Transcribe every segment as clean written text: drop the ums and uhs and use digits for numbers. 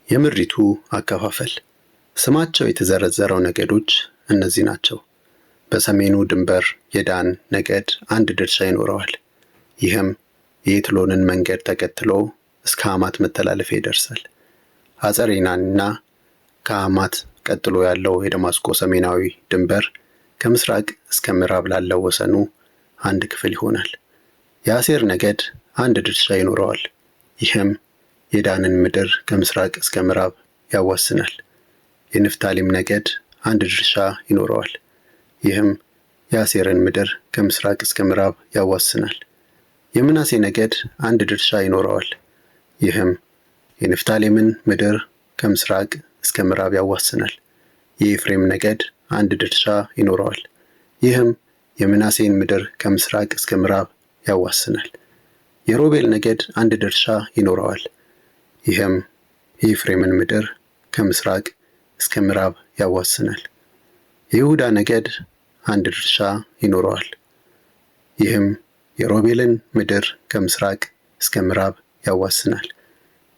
የምድሪቱ አከፋፈል። ስማቸው የተዘረዘረው ነገዶች እነዚህ ናቸው። በሰሜኑ ድንበር የዳን ነገድ አንድ ድርሻ ይኖረዋል። ይህም የኤትሎንን መንገድ ተከትሎ እስከ ሐማት መተላለፊያ ይደርሳል። ሐጸሬናንና ከሐማት ቀጥሎ ያለው የደማስቆ ሰሜናዊ ድንበር ከምስራቅ እስከ ምዕራብ ላለው ወሰኑ አንድ ክፍል ይሆናል። የአሴር ነገድ አንድ ድርሻ ይኖረዋል። ይህም የዳንን ምድር ከምስራቅ እስከ ምዕራብ ያዋስናል። የንፍታሌም ነገድ አንድ ድርሻ ይኖረዋል። ይህም የአሴርን ምድር ከምስራቅ እስከ ምዕራብ ያዋስናል። የምናሴ ነገድ አንድ ድርሻ ይኖረዋል። ይህም የንፍታሌምን ምድር ከምስራቅ እስከ ምዕራብ ያዋስናል። የኤፍሬም ነገድ አንድ ድርሻ ይኖረዋል። ይህም የምናሴን ምድር ከምስራቅ እስከ ምዕራብ ያዋስናል። የሮቤል ነገድ አንድ ድርሻ ይኖረዋል። ይህም የኤፍሬምን ምድር ከምስራቅ እስከ ምዕራብ ያዋስናል። የይሁዳ ነገድ አንድ ድርሻ ይኖረዋል። ይህም የሮቤልን ምድር ከምስራቅ እስከ ምዕራብ ያዋስናል።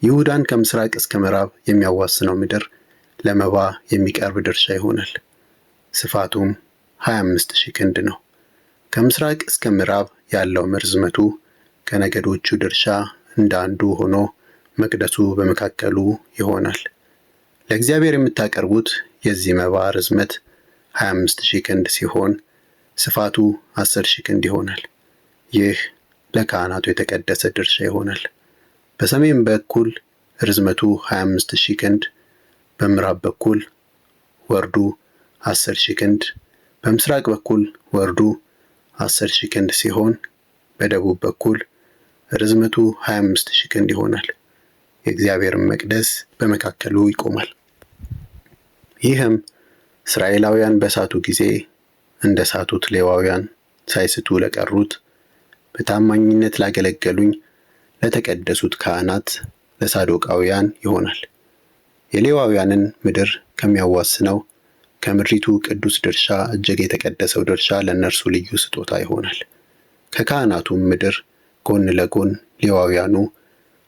ይሁዳን ከምስራቅ እስከ ምዕራብ የሚያዋስነው ምድር ለመባ የሚቀርብ ድርሻ ይሆናል። ስፋቱም 25,000 ክንድ ነው። ከምስራቅ እስከ ምዕራብ ያለው ርዝመቱ ከነገዶቹ ድርሻ እንደ አንዱ ሆኖ መቅደሱ በመካከሉ ይሆናል። ለእግዚአብሔር የምታቀርቡት የዚህ መባ ርዝመት 25,000 ክንድ ሲሆን ስፋቱ 10,000 ክንድ ይሆናል። ይህ ለካህናቱ የተቀደሰ ድርሻ ይሆናል። በሰሜን በኩል ርዝመቱ 25,000 ክንድ፣ በምዕራብ በኩል ወርዱ 10,000 ክንድ፣ በምስራቅ በኩል ወርዱ 10,000 ክንድ ሲሆን በደቡብ በኩል ርዝመቱ 25,000 ክንድ ይሆናል። የእግዚአብሔርን መቅደስ በመካከሉ ይቆማል። ይህም እስራኤላውያን በሳቱ ጊዜ እንደ ሳቱት ሌዋውያን ሳይስቱ ለቀሩት በታማኝነት ላገለገሉኝ ለተቀደሱት ካህናት ለሳዶቃውያን ይሆናል። የሌዋውያንን ምድር ከሚያዋስነው ከምድሪቱ ቅዱስ ድርሻ እጅግ የተቀደሰው ድርሻ ለእነርሱ ልዩ ስጦታ ይሆናል። ከካህናቱም ምድር ጎን ለጎን ሌዋውያኑ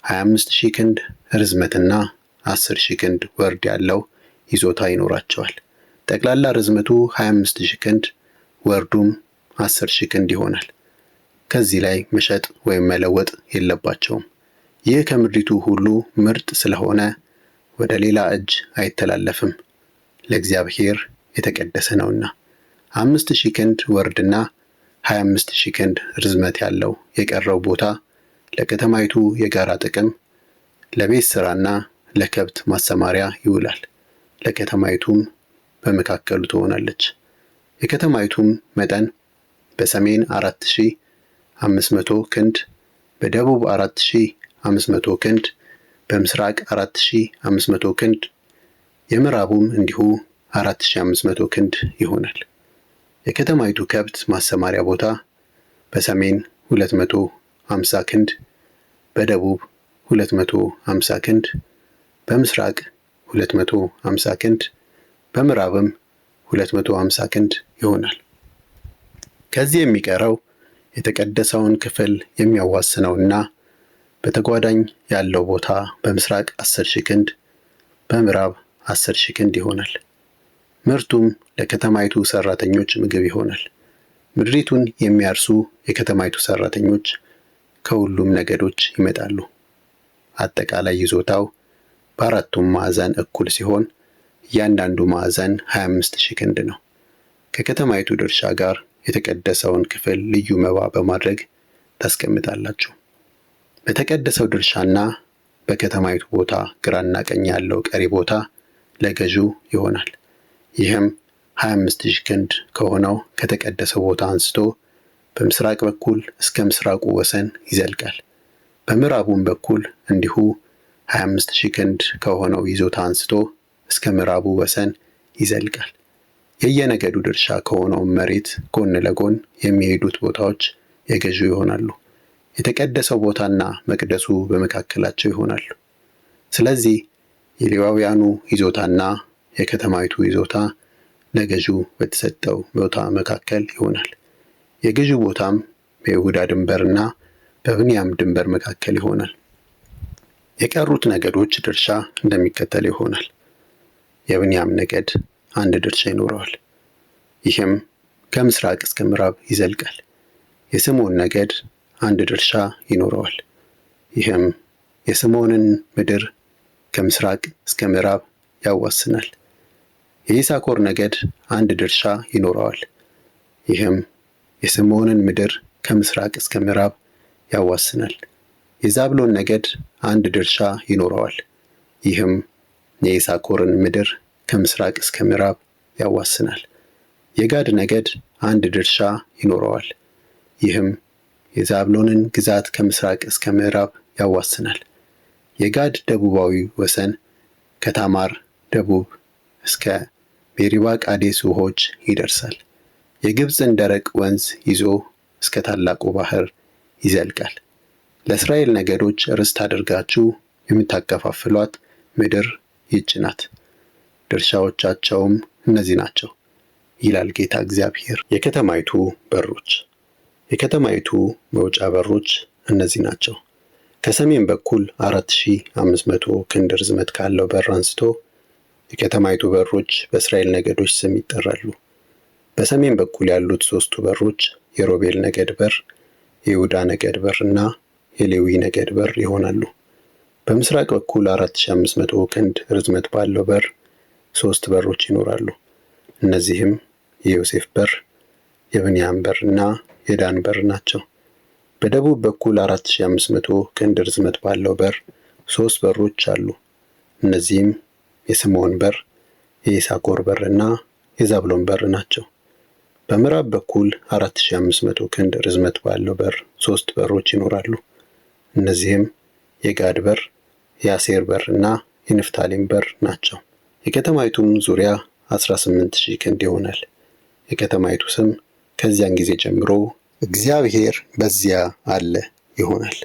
25,000 ክንድ ርዝመትና 10,000 ክንድ ወርድ ያለው ይዞታ ይኖራቸዋል። ጠቅላላ ርዝመቱ 25,000 ክንድ ወርዱም 10,000 ክንድ ይሆናል። ከዚህ ላይ መሸጥ ወይም መለወጥ የለባቸውም። ይህ ከምድሪቱ ሁሉ ምርጥ ስለሆነ ወደ ሌላ እጅ አይተላለፍም፣ ለእግዚአብሔር የተቀደሰ ነውና። 5,000 ክንድ ወርድና 25,000 ክንድ ርዝመት ያለው የቀረው ቦታ ለከተማይቱ የጋራ ጥቅም፣ ለቤት ሥራና ለከብት ማሰማሪያ ይውላል። ለከተማይቱም በመካከሉ ትሆናለች። የከተማይቱም መጠን በሰሜን 4,500 ክንድ፣ በደቡብ 4,500 ክንድ፣ በምስራቅ 4,500 ክንድ፣ የምዕራቡም እንዲሁ 4,500 ክንድ ይሆናል። የከተማይቱ ከብት ማሰማሪያ ቦታ በሰሜን 250 ክንድ፣ በደቡብ 250 ክንድ፣ በምስራቅ 250 ክንድ፣ በምዕራብም 250 ክንድ ይሆናል። ከዚህ የሚቀረው የተቀደሰውን ክፍል የሚያዋስነውና በተጓዳኝ ያለው ቦታ በምስራቅ 10,000 ክንድ፣ በምዕራብ 10,000 ክንድ ይሆናል። ምርቱም ለከተማይቱ ሰራተኞች ምግብ ይሆናል። ምድሪቱን የሚያርሱ የከተማይቱ ሰራተኞች ከሁሉም ነገዶች ይመጣሉ። አጠቃላይ ይዞታው በአራቱም ማዕዘን እኩል ሲሆን እያንዳንዱ ማዕዘን 25,000 ክንድ ነው። ከከተማይቱ ድርሻ ጋር የተቀደሰውን ክፍል ልዩ መባ በማድረግ ታስቀምጣላችሁ። በተቀደሰው ድርሻና በከተማይቱ ቦታ ግራና ቀኝ ያለው ቀሪ ቦታ ለገዢው ይሆናል። ይህም 25,000 ክንድ ከሆነው ከተቀደሰው ቦታ አንስቶ በምስራቅ በኩል እስከ ምስራቁ ወሰን ይዘልቃል። በምዕራቡም በኩል እንዲሁ 25,000 ክንድ ከሆነው ይዞታ አንስቶ እስከ ምዕራቡ ወሰን ይዘልቃል። የየነገዱ ድርሻ ከሆነው መሬት ጎን ለጎን የሚሄዱት ቦታዎች የገዢው ይሆናሉ። የተቀደሰው ቦታና መቅደሱ በመካከላቸው ይሆናሉ። ስለዚህ የሌዋውያኑ ይዞታና የከተማይቱ ይዞታ ለገዢው በተሰጠው ቦታ መካከል ይሆናል። የገዢው ቦታም በይሁዳ ድንበርና በብንያም ድንበር መካከል ይሆናል። የቀሩት ነገዶች ድርሻ እንደሚከተለው ይሆናል። የብንያም ነገድ አንድ ድርሻ ይኖረዋል። ይህም ከምስራቅ እስከ ምዕራብ ይዘልቃል። የስምዖን ነገድ አንድ ድርሻ ይኖረዋል። ይህም የስምዖንን ምድር ከምስራቅ እስከ ምዕራብ ያዋስናል። የይሳኮር ነገድ አንድ ድርሻ ይኖረዋል። ይህም የስምዖንን ምድር ከምስራቅ እስከ ምዕራብ ያዋስናል። የዛብሎን ነገድ አንድ ድርሻ ይኖረዋል። ይህም የይሳኮርን ምድር ከምስራቅ እስከ ምዕራብ ያዋስናል። የጋድ ነገድ አንድ ድርሻ ይኖረዋል። ይህም የዛብሎንን ግዛት ከምስራቅ እስከ ምዕራብ ያዋስናል። የጋድ ደቡባዊ ወሰን ከታማር ደቡብ እስከ ሜሪባ ቃዴስ ውኆች ይደርሳል። የግብፅን ደረቅ ወንዝ ይዞ እስከ ታላቁ ባህር ይዘልቃል። ለእስራኤል ነገዶች ርስት አድርጋችሁ የምታከፋፍሏት ምድር ይህች ናት። ድርሻዎቻቸውም እነዚህ ናቸው ይላል ጌታ እግዚአብሔር። የከተማይቱ በሮች። የከተማይቱ መውጫ በሮች እነዚህ ናቸው። ከሰሜን በኩል 4500 ክንድ ርዝመት ካለው በር አንስቶ የከተማይቱ በሮች በእስራኤል ነገዶች ስም ይጠራሉ። በሰሜን በኩል ያሉት ሶስቱ በሮች የሮቤል ነገድ በር፣ የይሁዳ ነገድ በር እና የሌዊ ነገድ በር ይሆናሉ። በምስራቅ በኩል 4500 ክንድ ርዝመት ባለው በር 3 በሮች ይኖራሉ። እነዚህም የዮሴፍ በር፣ የብንያም በር እና የዳን በር ናቸው። በደቡብ በኩል 4500 ክንድ ርዝመት ባለው በር 3 በሮች አሉ። እነዚህም የስምዖን በር፣ የይሳኮር በር እና የዛብሎን በር ናቸው። በምዕራብ በኩል 4500 ክንድ ርዝመት ባለው በር 3 በሮች ይኖራሉ። እነዚህም የጋድ በር፣ የአሴር በር እና የንፍታሌም በር ናቸው። የከተማይቱም ዙሪያ 18000 ክንድ ይሆናል። የከተማይቱ ስም ከዚያን ጊዜ ጀምሮ እግዚአብሔር በዚያ አለ ይሆናል።